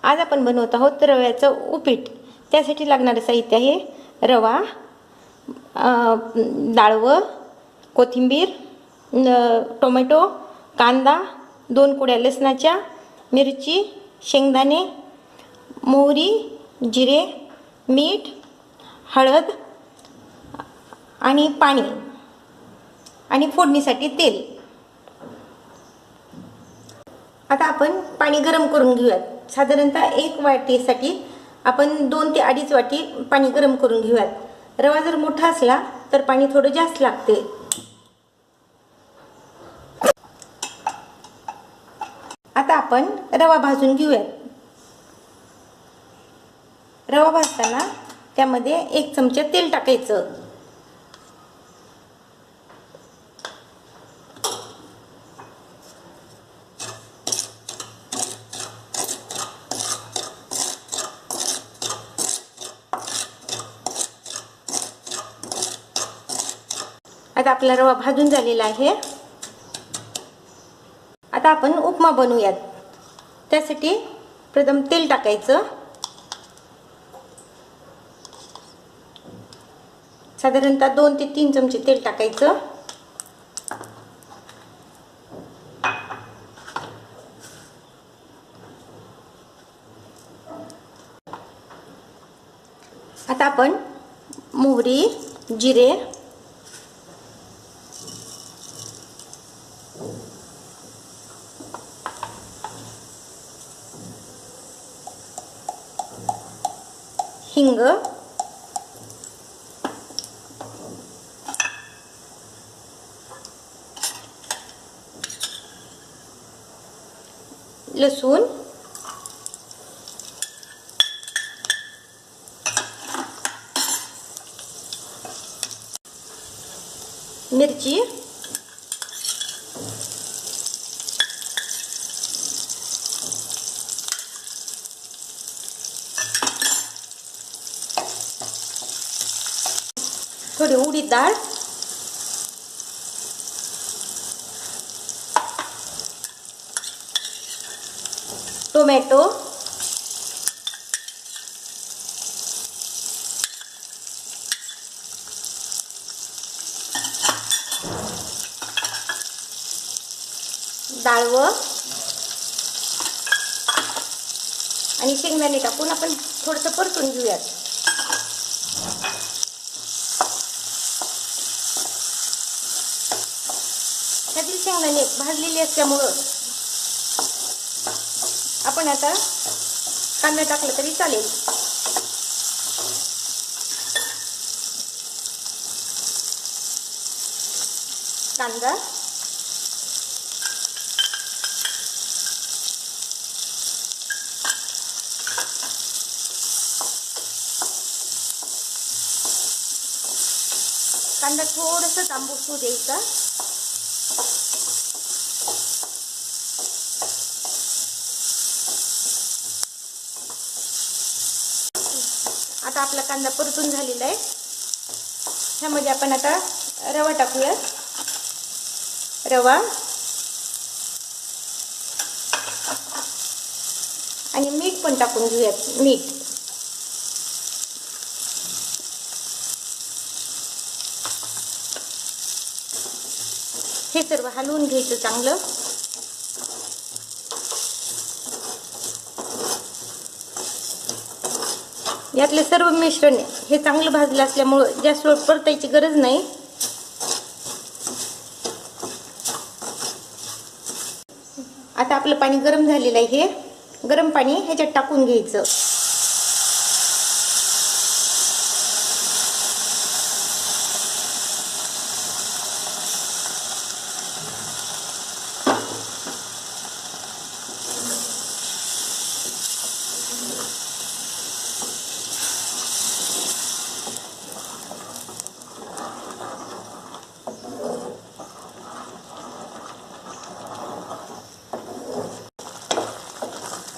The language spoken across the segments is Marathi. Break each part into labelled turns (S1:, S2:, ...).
S1: आज आपण बनवत आहोत रव्याचं उपीट। त्यासाठी लागणारे साहित्य आहे रवा, डाळवं, कोथिंबीर, टोमॅटो, कांदा, 2 कुड्या लसणाच्या, मिरची, शेंगदाणे, मोहरी, जिरे, मीठ, हळद आणि पाणी आणि फोडणीसाठी तेल। आता आपण पाणी गरम करून घेऊयात। साधारणतः 1 वाटीसाठी आपण 2 ते 2.5 वाटी पाणी गरम करून घेऊयात। रवा जर मोठा असला तर पाणी थोडं जास्त लागते। आता आपण रवा भाजून घेऊयात। रवा भाजताना त्यामध्ये 1 चमचा तेल टाकायचं। आता आपला रवा भाजून झालेला आहे। आता आपण उपमा बनवूयात। त्यासाठी प्रथम तेल टाकायचं। साधारणतः 2 ते 3 चमचे तेल टाकायचं। आता आपण मोहरी, जिरे, हिंग, लसूण, मिरची, थोडी उडीद डाळ, टोमॅटो, डाळवं आणि शेंगदाणे टाकून आपण थोडंसं परतून घेऊयात। त्यातील शेंगदाणे भाजलेले असल्यामुळं आपण आता कांदा टाकला तरी चालेल। कांदा, कांदा थोडंसं तांबूस होऊ द्यायचा। आता आपला कांदा परतून झालेला आहे। ह्यामध्ये आपण आता रवा टाकूया। रवा आणि मीठ पण टाकून घेऊयात। मीठ, हे सर्व हलवून घ्यायचं चांगलं। यातले सर्व मिश्रण हे चांगलं भाजलं असल्यामुळे जास्त वेळ परतायची गरज नाही। आता आपलं पाणी गरम झालेलं आहे। हे गरम पाणी ह्याच्यात टाकून घ्यायचं।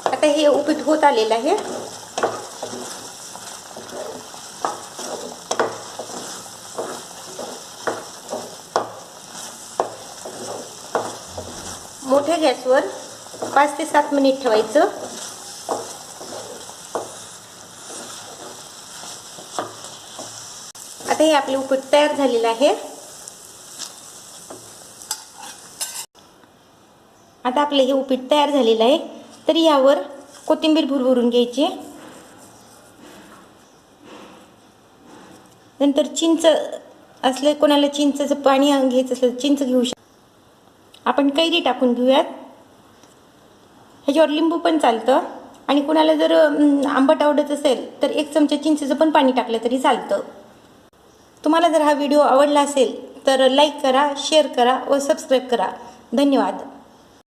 S1: आता हे उपीट होत आलेलं आहे। मोठ्या गॅसवर 5 ते 7 मिनिट ठेवायचं। आता हे आपले उपीट तयार झालेलं आहे. आता आपलं हे उपीट तयार झालेलं आहे. तर यावर कोथिंबीर भुरभुरून घ्यायची. नंतर चिंच असले, कोणाला चिंचेचं पाणी घ्यायचं असलं चिंच घेऊ शकतो. आपण कैरी टाकून घेऊयात. ह्याच्यावर लिंबू पण चालतं आणि कुणाला जर आंबट आवडत असेल तर 1 चमचा चिंचेचं पण पाणी टाकलं तरी चालतं. तुम्हाला जर हा व्हिडिओ आवडला असेल तर लाईक करा, शेअर करा व सबस्क्राईब करा. धन्यवाद.